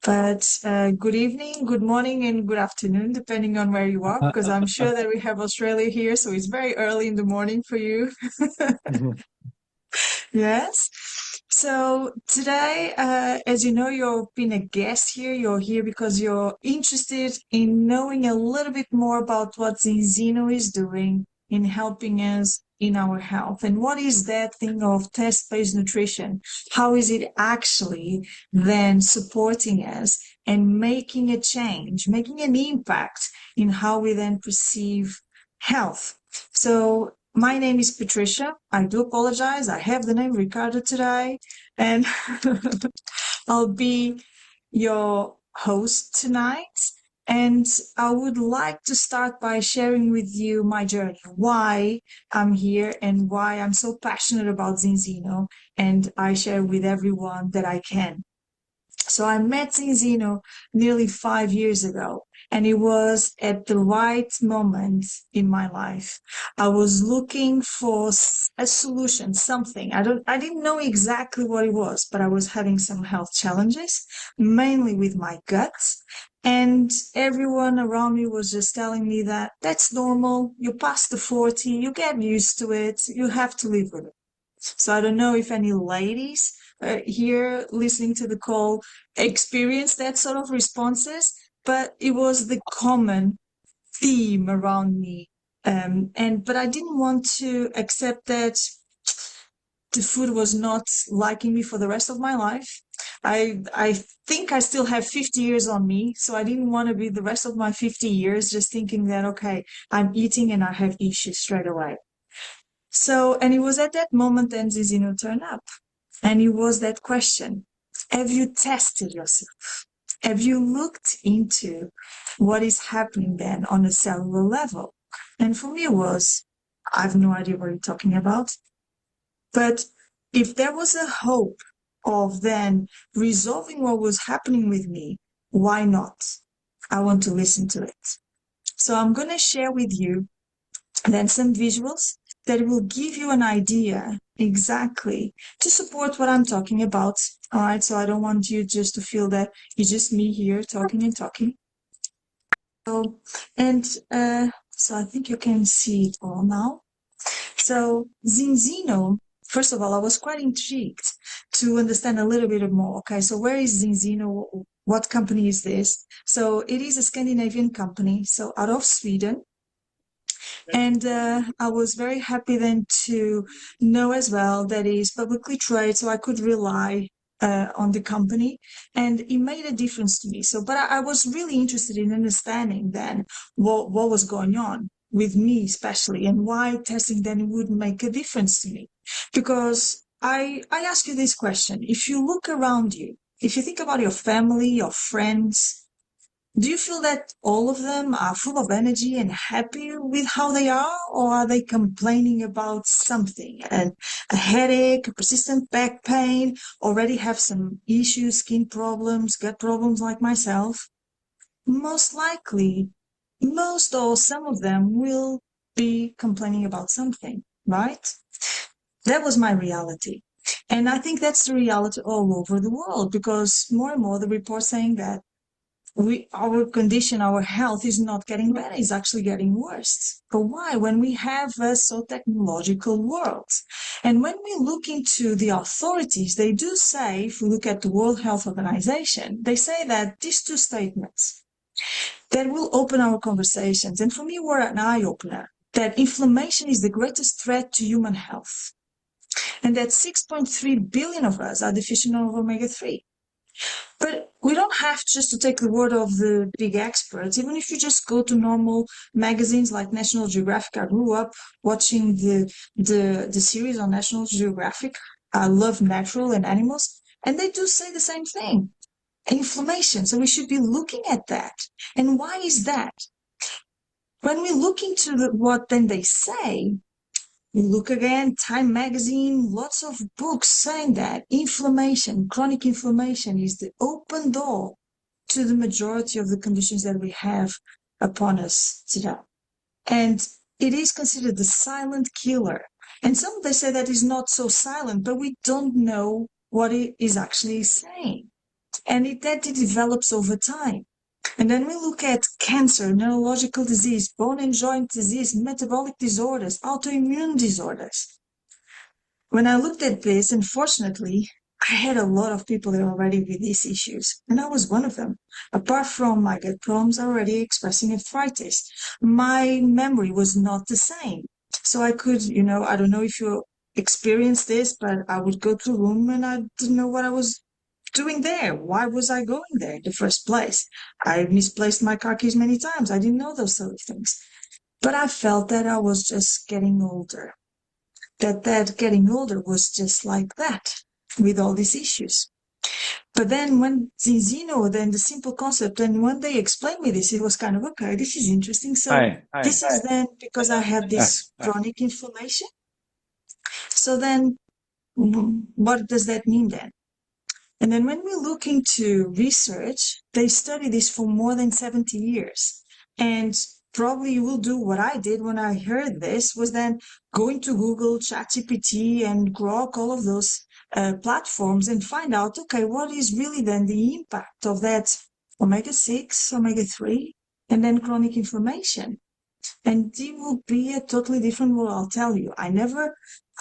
But good evening, good morning, and good afternoon, depending on where you are, because I'm sure that we have Australia here, so it's very early in the morning for you. Yes. So today, as you know, you've been a guest here. You're here because you're interested in knowing a little bit more about what Zinzino is doing in helping us in our health. And what is that thing of test-based nutrition? How is it actually then supporting us and making a change, making an impact in how we then perceive health? So my name is Patricia. I do apologize. I have the name Ricardo today, and I'll be your host tonight. And I would like to start by sharing with you my journey, why I'm here and why I'm so passionate about Zinzino, and I share with everyone that I can. So I met Zinzino nearly 5 years ago, and it was at the right moment in my life. I was looking for a solution, something. I didn't know exactly what it was, but I was having some health challenges, mainly with my guts. And everyone around me was just telling me that that's normal. You're past the 40, you get used to it, you have to live with it. So I don't know if any ladies here listening to the call experienced that sort of responses, but it was the common theme around me. But I didn't want to accept that the food was not liking me for the rest of my life. I think I still have 50 years on me, so I didn't want to be the rest of my 50 years just thinking that, okay, I'm eating and I have issues straight away. So, and it was at that moment then Zizino turned up. And it was that question, have you tested yourself? Have you looked into what is happening then on a cellular level? And for me it was, I have no idea what you're talking about. But if there was a hope of then resolving what was happening with me, why not? I want to listen to it. So I'm going to share with you then some visuals that will give you an idea exactly to support what I'm talking about. All right, so I don't want you just to feel that it's just me here talking and talking. So, so I think you can see it all now. So Zinzino, first of all, I was quite intrigued to understand a little bit more. Okay, so where is Zinzino? What company is this? So it is a Scandinavian company, so out of Sweden. And I was very happy then to know as well that it is publicly traded, so I could rely on the company, and it made a difference to me. So, but I was really interested in understanding then what was going on with me, especially, and why testing then would make a difference to me. Because I ask you this question: if you look around you, if you think about your family, your friends, do you feel that all of them are full of energy and happy with how they are, or are they complaining about something? A headache, a persistent back pain, already have some issues, skin problems, gut problems like myself? Most likely, most or some of them will be complaining about something, right? That was my reality. And I think that's the reality all over the world, because more and more the reports saying that our condition, our health is not getting better, it's actually getting worse. But why? When we have a so technological world. And when we look into the authorities, they do say, if we look at the World Health Organization, they say that these two statements that will open our conversations, and for me were an eye-opener, that inflammation is the greatest threat to human health, and that 6.3 billion of us are deficient of omega-3. But we don't have just to take the word of the big experts. Even if you just go to normal magazines like National Geographic, I grew up watching the series on National Geographic. I love natural and animals, and they do say the same thing. Inflammation. So we should be looking at that. And why is that? When we look into what then they say, you look again, Time magazine, lots of books saying that inflammation, chronic inflammation is the open door to the majority of the conditions that we have upon us today. And it is considered the silent killer. And some they say that is not so silent, but we don't know what it is actually saying. And that it develops over time. And then we look at cancer, neurological disease, bone and joint disease, metabolic disorders, autoimmune disorders. When I looked at this, unfortunately, I had a lot of people that were already with these issues, and I was one of them. Apart from my gut problems already expressing arthritis, my memory was not the same. So I could, I don't know if you experienced this, but I would go to a room and I didn't know what I was doing there. Why was I going there in the first place? I misplaced my car keys many times. I didn't know those sort of things. But I felt that I was just getting older, that getting older was just like that with all these issues. But then when Zinzino, then the simple concept, and when they explained me this, it was kind of, okay, this is interesting. So this is then because I have this chronic inflammation. So then what does that mean then? And then when we look into research, they study this for more than 70 years. And probably you will do what I did when I heard this, was then going to Google, ChatGPT, and Grok, all of those platforms, and find out, okay, what is really then the impact of that omega-6, omega-3, and then chronic inflammation? And it will be a totally different world, I'll tell you. I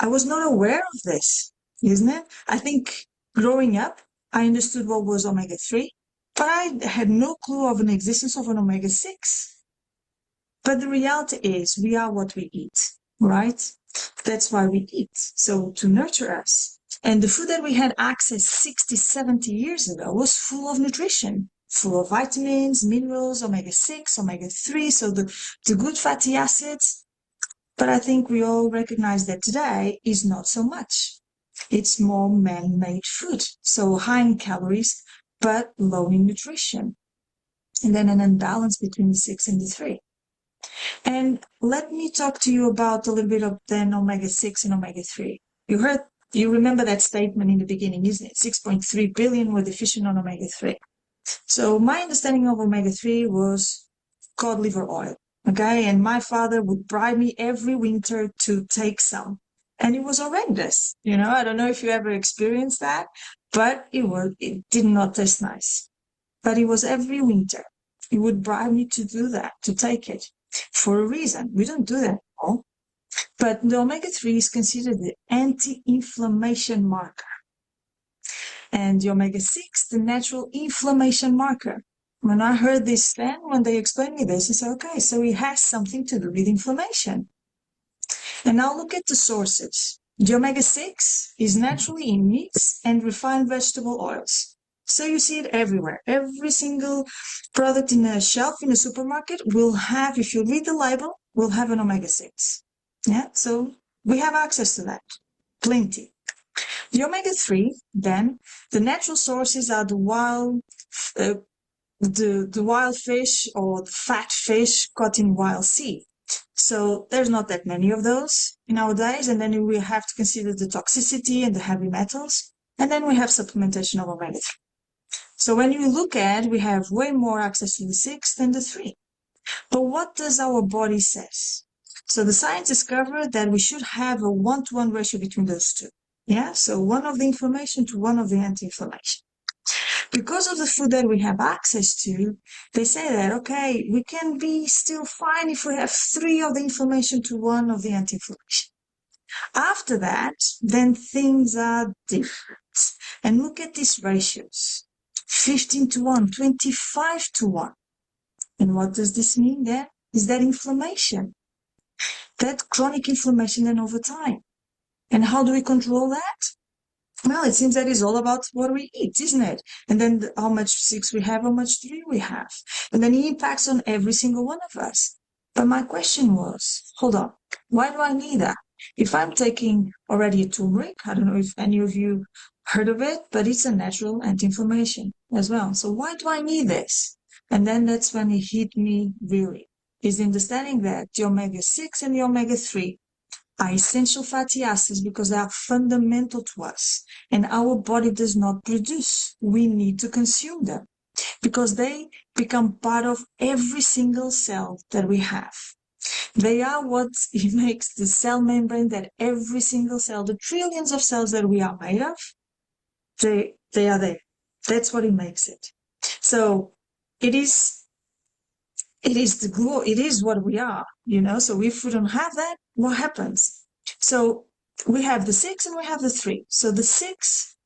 was not aware of this, isn't it? I think growing up, I understood what was omega-3, but I had no clue of an existence of an omega-6. But the reality is we are what we eat, right? That's why we eat. So to nurture us. And the food that we had access 60, 70 years ago was full of nutrition, full of vitamins, minerals, omega-6, omega-3, so the good fatty acids. But I think we all recognize that today is not so much. It's more man-made food, so high in calories, but low in nutrition. And then an imbalance between the 6 and the 3. And let me talk to you about a little bit of then omega-6 and omega-3. You remember that statement in the beginning, isn't it? 6.3 billion were deficient on omega-3. So my understanding of omega-3 was cod liver oil, okay? And my father would bribe me every winter to take some. And it was horrendous. I don't know if you ever experienced that, but it did not taste nice. But it was every winter. He would bribe me to do that, to take it, for a reason. We don't do that anymore. But the omega-3 is considered the anti-inflammation marker. And the omega-6, the natural inflammation marker. When I heard this then, when they explained me this, I said, okay, so it has something to do with inflammation. And now look at the sources. The omega-6 is naturally in meats and refined vegetable oils. So you see it everywhere. Every single product in a shelf in a supermarket will have, if you read the label, will have an omega-6. Yeah, so we have access to that. Plenty. The omega-3, then, the natural sources are the wild fish or the fat fish caught in wild sea. So there's not that many of those nowadays, and then we have to consider the toxicity and the heavy metals, and then we have supplementation of omega-3. So when you look at, we have way more access to the 6 than the 3. But what does our body says? So the science discovered that we should have a 1-to-1 ratio between those two. Yeah, so one of the inflammation to one of the anti-inflammation. Because of the food that we have access to, they say that, okay, we can be still fine if we have 3 of the inflammation to 1 of the anti-inflammation. After that, then things are different. And look at these ratios. 15 to 1, 25 to 1. And what does this mean there? Is that inflammation. That chronic inflammation then over time. And how do we control that? Well, it seems that it's all about what we eat, isn't it? And then how much 6 we have, how much 3 we have. And then it impacts on every single one of us. But my question was, hold on, why do I need that? If I'm taking already a turmeric, I don't know if any of you heard of it, but it's a natural anti-inflammation as well. So why do I need this? And then that's when it hit me really, is understanding that the omega-6 and the omega-3 are essential fatty acids because they are fundamental to us, and our body does not produce. We need to consume them because they become part of every single cell that we have. They are what makes the cell membrane that every single cell, the trillions of cells that we are made of, they are there. That's what it makes it. So it is the glue, it is what we are, So if we don't have that, what happens? So we have the 6 and we have the 3. So the 6,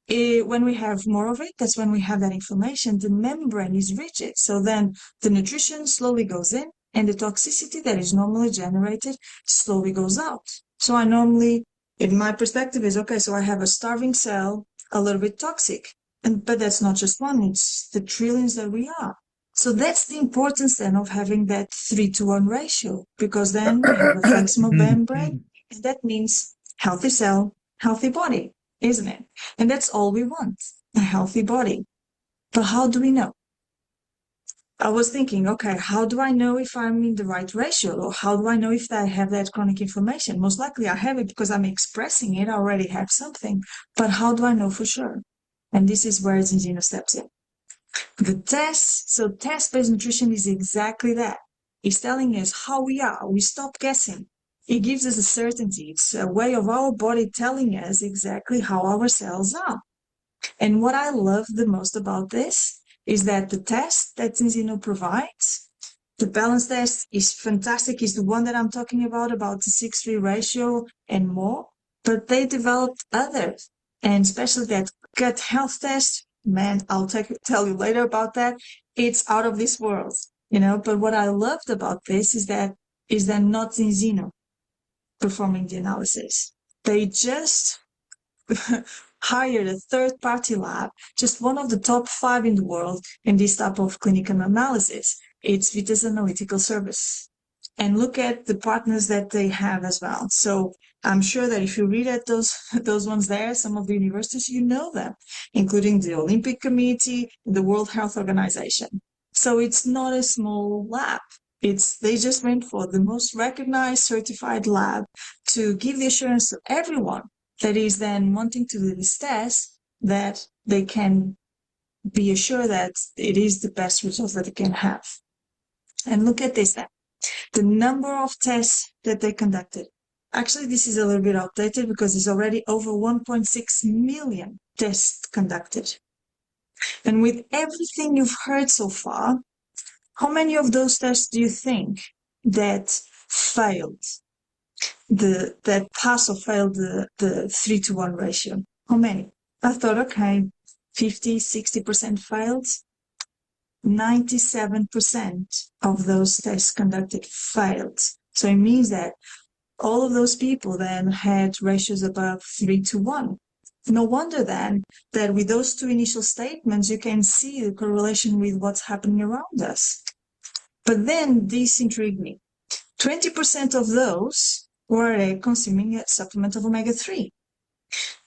when we have more of it, that's when we have that inflammation. The membrane is rigid. So then the nutrition slowly goes in and the toxicity that is normally generated slowly goes out. So I normally, in my perspective, is okay, so I have a starving cell, a little bit toxic. But that's not just one, it's the trillions that we are. So that's the importance then of having that 3-to-1 ratio, because then we have a flexible membrane, and that means healthy cell, healthy body, isn't it? And that's all we want, a healthy body. But how do we know? I was thinking, okay, how do I know if I'm in the right ratio? Or how do I know if I have that chronic inflammation? Most likely I have it because I'm expressing it. I already have something. But how do I know for sure? And this is where Zinzino steps in. The test, so test-based nutrition is exactly that. It's telling us how we are. We stop guessing. It gives us a certainty. It's a way of our body telling us exactly how our cells are. And what I love the most about this is that the test that Zinzino provides, the balance test, is fantastic. Is the one that I'm talking about the 6-3 ratio and more. But they developed others, and especially that gut health test. Man, I'll tell you later about that. It's out of this world, But what I loved about this is that not Zinzino performing the analysis. They just hired a third-party lab, just one of the top 5 in the world in this type of clinical analysis. It's Vita's Analytical Service. And look at the partners that they have as well. So I'm sure that if you read at those ones there, some of the universities, you know them, including the Olympic Committee, the World Health Organization. So it's not a small lab. They just went for the most recognized certified lab to give the assurance to everyone that is then wanting to do this test that they can be assured that it is the best results that they can have. And look at this then. The number of tests that they conducted. Actually, this is a little bit outdated because it's already over 1.6 million tests conducted. And with everything you've heard so far, how many of those tests do you think that failed? That pass or failed the 3-to-1 ratio? How many? I thought, okay, 50, 60% failed. 97% of those tests conducted failed. So it means that all of those people then had ratios above 3-to-1. No wonder then that with those two initial statements, you can see the correlation with what's happening around us. But then this intrigued me. 20% of those were consuming a supplement of omega-3.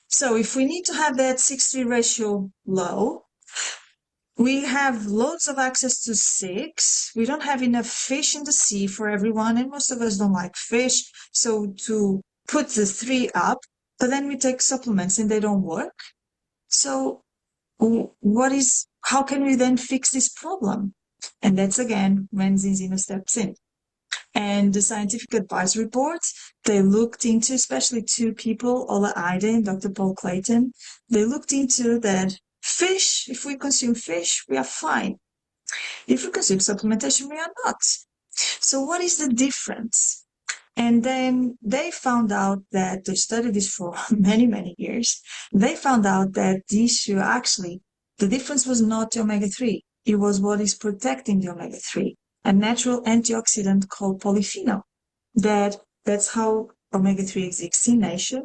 So if we need to have that 6-3 ratio low, we have loads of access to 6. We don't have enough fish in the sea for everyone, and most of us don't like fish. So to put the 3 up, but then we take supplements and they don't work. So how can we then fix this problem? And that's again when Zinzino steps in. And the scientific advisory boards, they looked into, especially 2 people, Ola Ida and Dr. Paul Clayton, they looked into that fish, if we consume fish, we are fine. If we consume supplementation, we are not. So what is the difference? And then they found out that they studied this for many, many years. They found out that the issue actually, the difference was not the omega-3. It was what is protecting the omega-3, a natural antioxidant called polyphenol. That's how omega-3 exists in nature.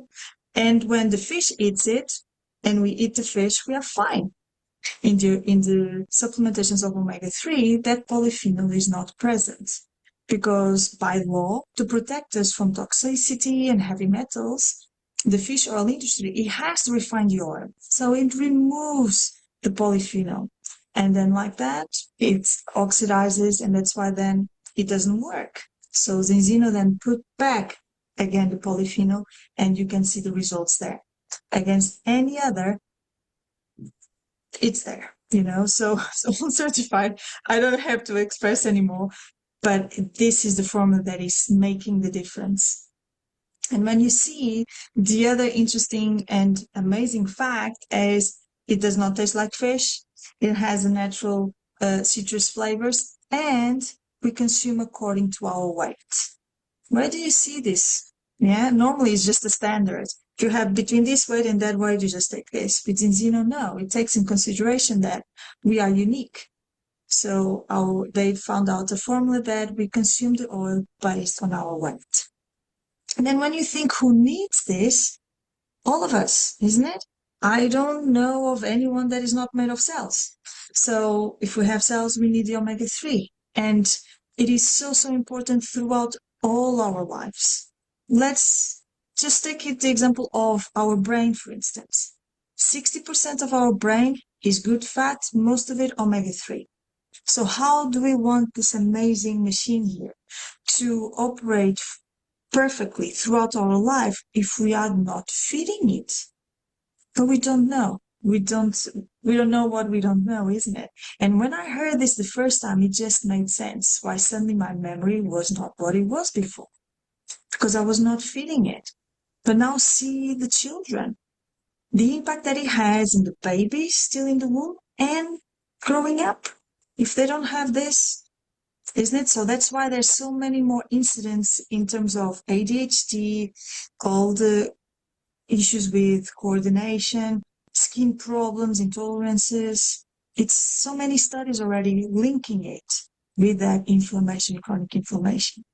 And when the fish eats it, and we eat the fish, we are fine. In the supplementations of omega-3, that polyphenol is not present because by law, to protect us from toxicity and heavy metals, the fish oil industry, it has to refine the oil. So it removes the polyphenol. And then like that, it oxidizes, and that's why then it doesn't work. So Zinzino then put back again the polyphenol, and you can see the results there. Against any other, it's there, so certified. I don't have to express anymore, but this is the formula that is making the difference. And when you see the other interesting and amazing fact is It does not taste like fish. It has a natural citrus flavors, and we consume according to our weight. Where do you see this? Yeah, normally it's just the standard. If you have between this weight and that weight, you just take this. But in Zeno, no, it takes in consideration that we are unique. So they found out a formula that we consume the oil based on our weight. And then when you think who needs this, all of us, isn't it? I don't know of anyone that is not made of cells. So if we have cells, we need the omega-3. And it is so, so important throughout all our lives. Let's just take the example of our brain, for instance. 60% of our brain is good fat, most of it omega-3. So how do we want this amazing machine here to operate perfectly throughout our life if we are not feeding it? But we don't know. We don't know what we don't know, isn't it? And when I heard this the first time, it just made sense why suddenly my memory was not what it was before, because I was not feeding it. But now see the children, the impact that it has in the baby still in the womb and growing up. If they don't have this, isn't it? So that's why there's so many more incidents in terms of ADHD, all the issues with coordination, skin problems, intolerances. It's so many studies already linking it with that inflammation, chronic inflammation.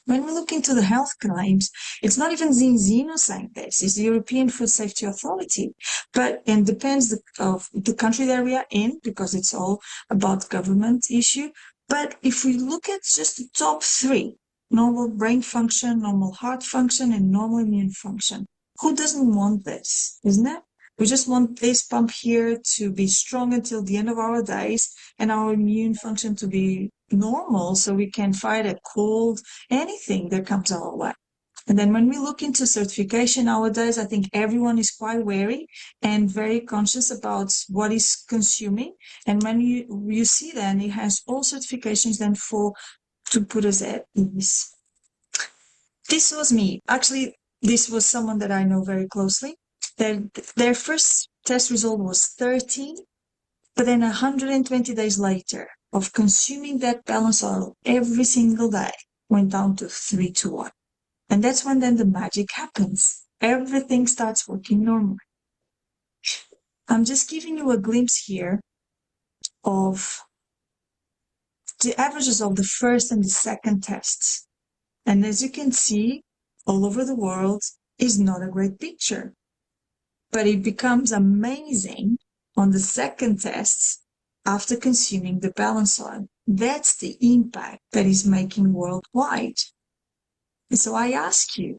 When we look into the health claims, it's not even Zinzino saying this, it's the European Food Safety Authority. And depends of the country that we are in, because it's all about government issue. But if we look at just the top three, normal brain function, normal heart function, and normal immune function, who doesn't want this, isn't it? We just want this pump here to be strong until the end of our days and our immune function to be normal so we can fight a cold, anything that comes our way. And then when we look into certification nowadays, I think everyone is quite wary and very conscious about what is consuming. And when you see then it has all certifications then to put us at ease. This was me. Actually, this was someone that I know very closely. Their first test result was 13, but then 120 days later of consuming that balance oil every single day went down to 3 to 1. And that's when then the magic happens. Everything starts working normally. I'm just giving you a glimpse here of the averages of the first and the second tests. And as you can see, all over the world is not a great picture. But it becomes amazing on the second tests after consuming the balance oil. That's the impact that is making worldwide. And so I ask you,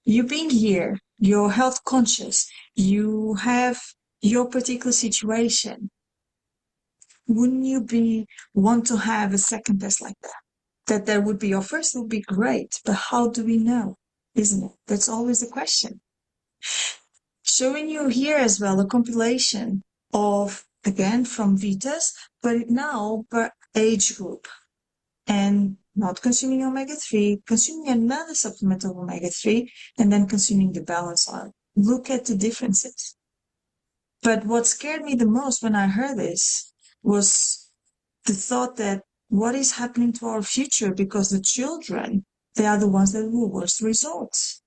you being here, you're health conscious, you have your particular situation, wouldn't you want to have a second test like that? That would be your first, would be great. But how do we know? Isn't it? That's always the question. Showing you here as well a compilation of, again, from Vitas, but now per age group. And not consuming omega-3, consuming another supplement of omega-3, and then consuming the balance oil. Look at the differences. But what scared me the most when I heard this was the thought that what is happening to our future, because the children, they are the ones that will worst results.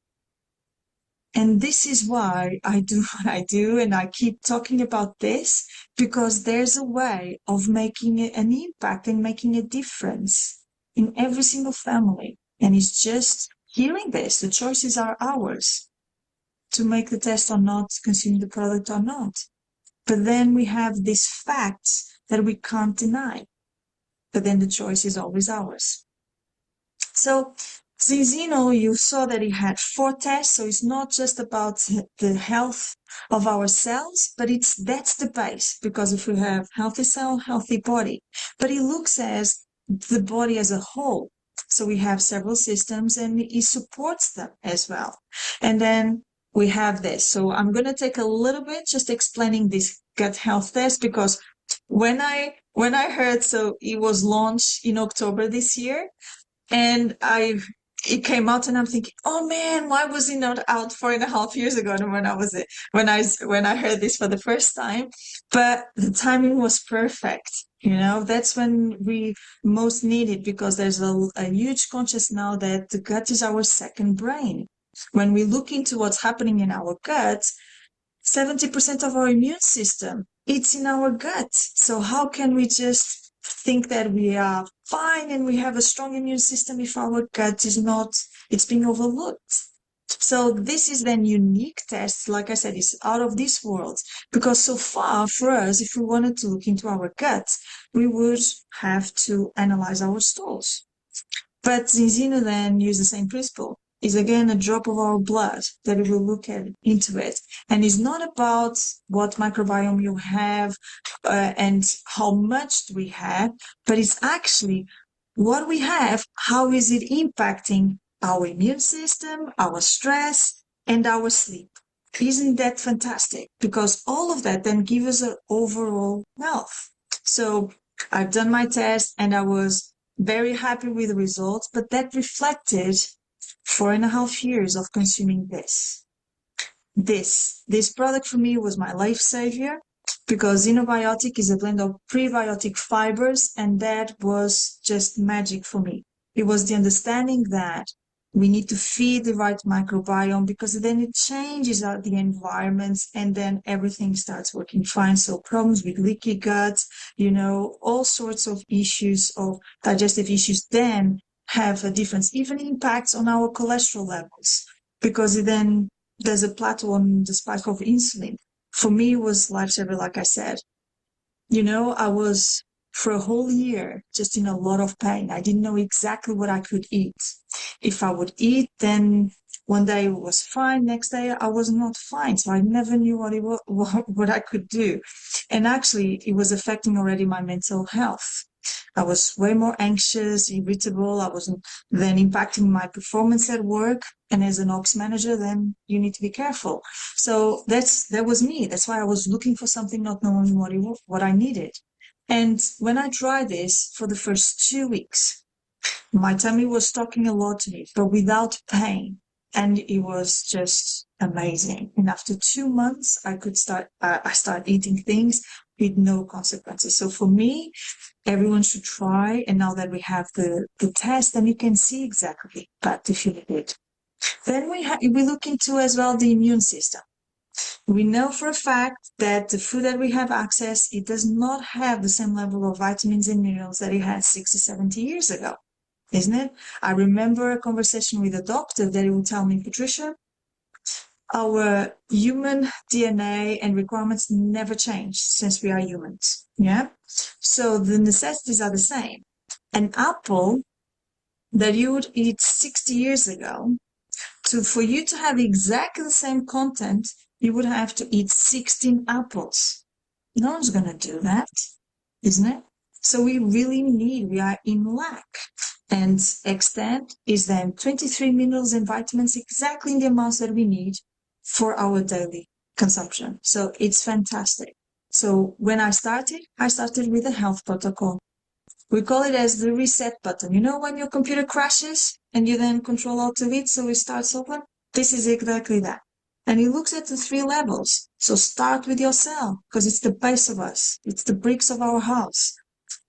And this is why I do what I do, and I keep talking about this, because there's a way of making an impact and making a difference in every single family. And it's just hearing this. The choices are ours to make the test or not, consume the product or not. But then we have these facts that we can't deny. But then the choice is always ours. So Zinzino, you saw that it had 4 tests, so it's not just about the health of our cells, but that's the base, because if we have healthy cell, healthy body. But it looks as the body as a whole. So we have several systems and it supports them as well. And then we have this. So I'm going to take a little bit just explaining this gut health test, because when I heard, so it was launched in October this year, and it came out, and I'm thinking, oh man, why was it not out 4.5 years ago? And when I heard this for the first time, but the timing was perfect. That's when we most need it, because there's a huge conscious now that the gut is our second brain. When we look into what's happening in our gut, 70% of our immune system, it's in our gut. So how can we just think that we are fine and we have a strong immune system if our gut is not, it's being overlooked? So this is then unique test, like I said, is out of this world. Because so far for us, if we wanted to look into our gut, we would have to analyze our stools. But Zinzino then use the same principle. Is again a drop of our blood that we will look at into it. And it's not about what microbiome you have and how much we have, but it's actually what we have, how is it impacting our immune system, our stress, and our sleep. Isn't that fantastic? Because all of that then gives us an overall health. So I've done my test and I was very happy with the results, but that reflected 4.5 years of consuming this. This product for me was my life savior, because Xenobiotic is a blend of prebiotic fibers, and that was just magic for me. It was the understanding that we need to feed the right microbiome, because then it changes out the environments and then everything starts working fine. So problems with leaky gut, all sorts of issues, of digestive issues, then have a difference, even impacts on our cholesterol levels, because then there's a plateau on the spike of insulin. For me, it was lifesaver, like I said. I was for a whole year just in a lot of pain. I didn't know exactly what I could eat. If I would eat, then one day it was fine, next day I was not fine. So I never knew what I could do. And actually, it was affecting already my mental health. I was way more anxious, irritable. I wasn't then impacting my performance at work. And as an ops manager, then you need to be careful. So that was me. That's why I was looking for something, not knowing what I needed. And when I tried this for the first 2 weeks, my tummy was talking a lot to me, but without pain. And it was just amazing. And after 2 months, I started eating things with no consequences. So for me, everyone should try. And now that we have the test, then you can see exactly, but if you did it. Then we look into as well the immune system. We know for a fact that the food that we have access, it does not have the same level of vitamins and minerals that it had 60, 70 years ago, isn't it? I remember a conversation with a doctor that he would tell me, Patricia, our human DNA and requirements never change since we are humans. Yeah. So the necessities are the same. An apple that you would eat 60 years ago, for you to have exactly the same content, you would have to eat 16 apples. No one's going to do that, isn't it? So we are in lack. And extent is then 23 minerals and vitamins, exactly in the amounts that we need for our daily consumption. So it's fantastic. So when I started with a health protocol. We call it as the reset button. When your computer crashes and you then Control-Alt-Delete so it starts over? This is exactly that. And it looks at the 3 levels. So start with your cell, because it's the base of us. It's the bricks of our house.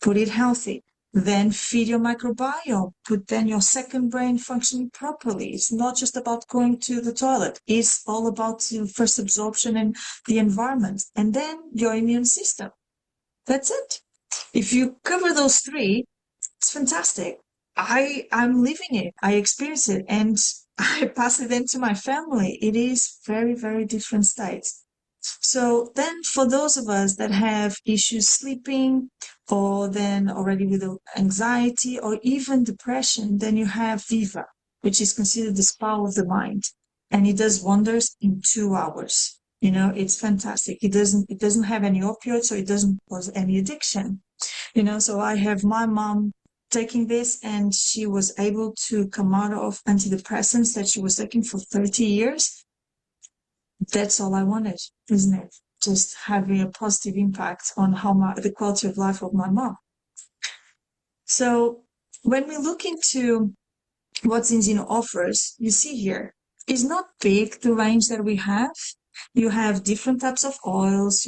Put it healthy. Then feed your microbiome. Put then your second brain functioning properly. It's not just about going to the toilet. It's all about the first absorption and the environment. And then your immune system. That's it. If you cover those 3, it's fantastic. I'm living it. I experience it, and I pass it then to my family. It is very, very different states. So then for those of us that have issues sleeping, or then already with anxiety or even depression, then you have Viva, which is considered the spa of the mind. And it does wonders in 2 hours. It's fantastic. It doesn't have any opioids, so it doesn't cause any addiction. So I have my mom taking this, and she was able to come out of antidepressants that she was taking for 30 years. That's all I wanted, isn't it? Just having a positive impact on the quality of life of my mom. So when we look into what Zinzino offers, you see here, is not big, the range that we have. You have different types of oils,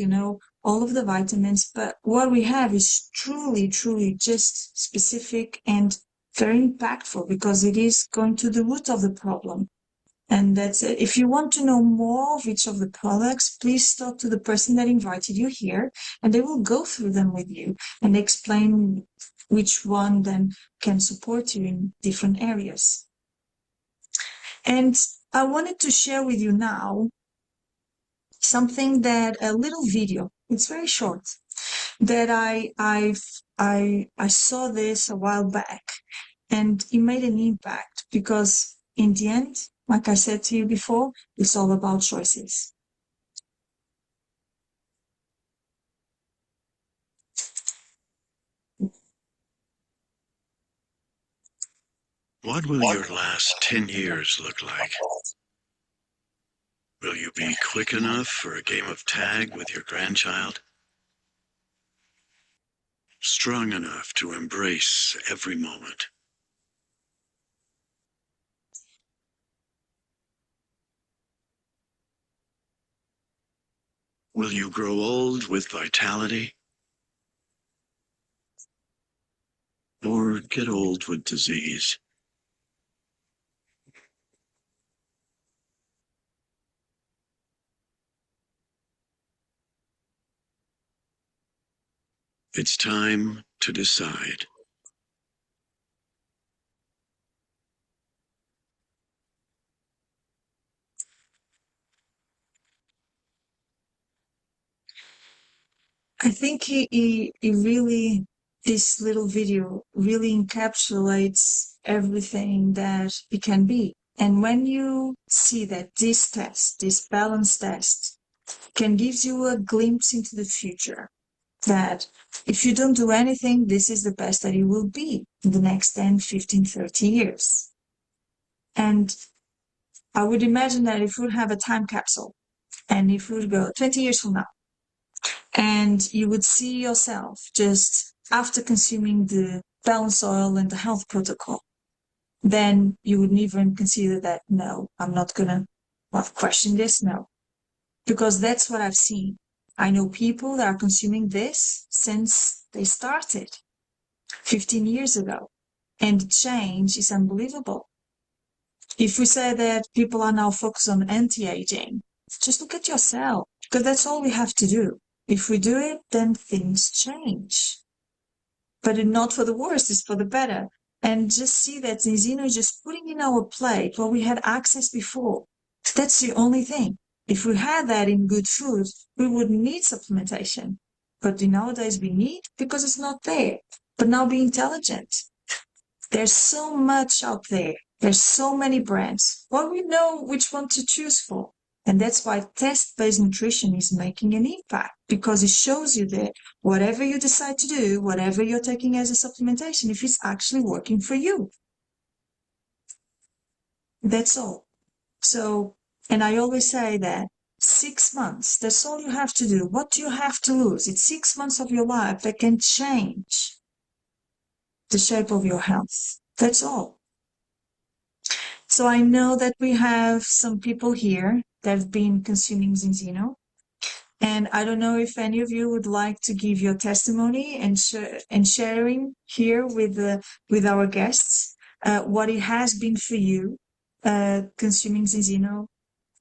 all of the vitamins, but what we have is truly, truly just specific and very impactful because it is going to the root of the problem. And that's it. If you want to know more of each of the products, please talk to the person that invited you here, and they will go through them with you and explain which one then can support you in different areas. And I wanted to share with you now something that a little video, it's very short, that I saw this a while back, and it made an impact because in the end, like I said to you before, it's all about choices. What will your last 10 years look like? Will you be quick enough for a game of tag with your grandchild? Strong enough to embrace every moment? Will you grow old with vitality? Or get old with disease? It's time to decide. I think this little video really encapsulates everything that it can be. And when you see that this balance test, can give you a glimpse into the future, that if you don't do anything, this is the best that it will be in the next 10, 15, 30 years. And I would imagine that if we would have a time capsule and if we would go 20 years from now, and you would see yourself just after consuming the balance oil and the health protocol, then you would even consider that, no, I'm not going to question this. No, because that's what I've seen. I know people that are consuming this since they started 15 years ago, and the change is unbelievable. If we say that people are now focused on anti-aging, just look at yourself, because that's all we have to do. If we do it, then things change. But not for the worse, it's for the better. And just see that Zinzino is just putting in our plate what we had access before. That's the only thing. If we had that in good food, we wouldn't need supplementation. But nowadays we need because it's not there. But now be intelligent. There's so much out there. There's so many brands. Well, we know which one to choose for. And that's why test-based nutrition is making an impact, because it shows you that whatever you decide to do, whatever you're taking as a supplementation, if it's actually working for you. That's all. So, and I always say that 6 months, that's all you have to do. What do you have to lose? It's 6 months of your life that can change the shape of your health. That's all. So I know that we have some people here that have been consuming Zinzino. And I don't know if any of you would like to give your testimony and sharing here with our guests what it has been for you consuming Zinzino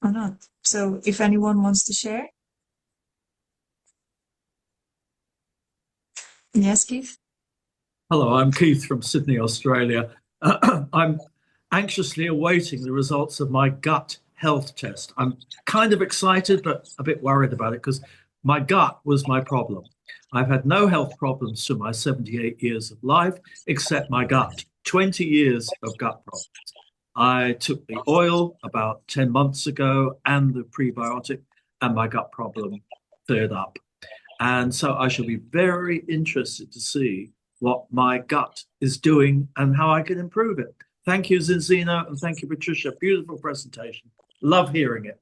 or not. So if anyone wants to share. Yes, Keith? Hello, I'm Keith from Sydney, Australia. I'm anxiously awaiting the results of my gut health test. I'm kind of excited, but a bit worried about it because my gut was my problem. I've had no health problems through my 78 years of life, except my gut, 20 years of gut problems. I took the oil about 10 months ago and the prebiotic, and my gut problem cleared up. And so I shall be very interested to see what my gut is doing and how I can improve it. Thank you, Zinzino, and thank you, Patricia. Beautiful presentation. Love hearing it.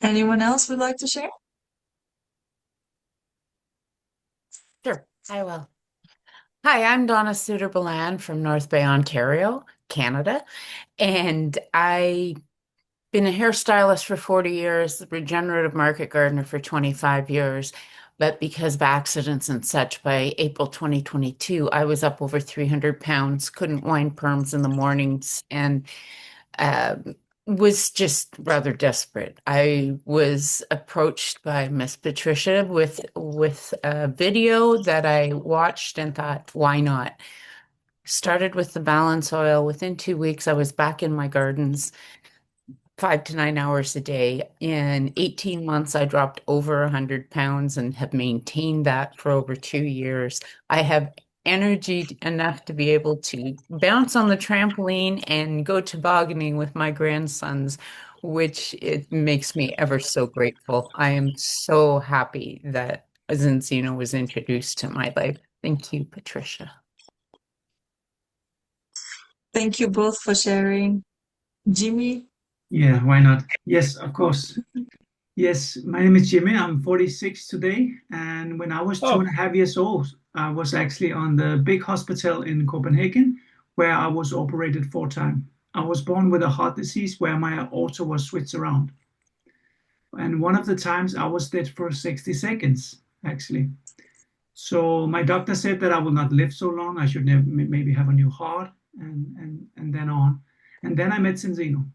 Anyone else would like to share? Sure, I will. Hi, I'm Donna Suter-Balan from North Bay, Ontario, Canada, and I've been a hairstylist for 40 years, regenerative market gardener for 25 years. But because of accidents and such, by April 2022, I was up over 300 pounds, couldn't wind perms in the mornings, and um, was just rather desperate. I was approached by Miss Patricia with a video that I watched and thought, why not? Started with the balance oil. Within 2 weeks, I was back in my gardens 5 to 9 hours a day. In 18 months, I dropped over 100 pounds and have maintained that for over 2 years. I have energy enough to be able to bounce on the trampoline and go tobogganing with my grandsons, which it makes me ever so grateful. I am so happy that Zinzino was introduced to my life. Thank you, Patricia. Thank you both for sharing. Jimmy? Yeah, why not? Yes, of course. Yes, my name is Jimmy. I'm 46 today. And when I was 2.5 years old, I was actually on the big hospital in Copenhagen where I was operated 4 times. I was born with a heart disease where my aorta was switched around. And one of the times I was dead for 60 seconds, actually. So my doctor said that I will not live so long. I should maybe have a new heart and then on. And then I met Zinzino.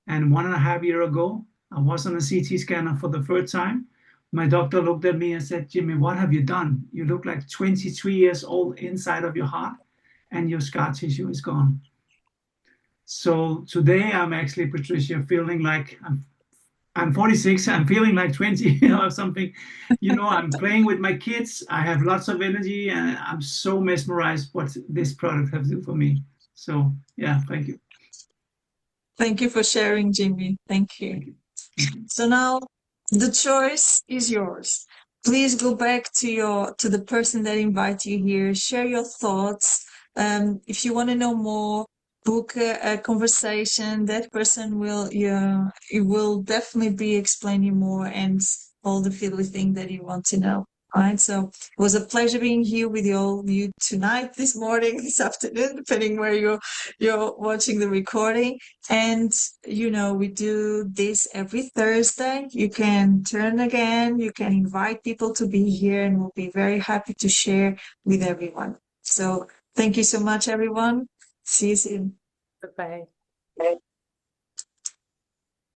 And 1.5 years ago, I was on a CT scanner for the first time. My doctor looked at me and said, Jimmy, what have you done? You look like 23 years old inside of your heart and your scar tissue is gone. So today I'm actually, Patricia, feeling like I'm 46, I'm feeling like 20 or something. I'm playing with my kids. I have lots of energy and I'm so mesmerized what this product has done for me. So yeah, thank you. Thank you for sharing, Jimmy. Thank you. So now the choice is yours. Please go back to the person that invited you here. Share your thoughts. If you want to know more, book a conversation. That person it will definitely be explaining more and all the fiddly thing that you want to know. All right. So it was a pleasure being here with you tonight, this morning, this afternoon, depending where you're watching the recording. And we do this every Thursday. You can turn again. You can invite people to be here, and we'll be very happy to share with everyone. So thank you so much, everyone. See you soon. Bye-bye.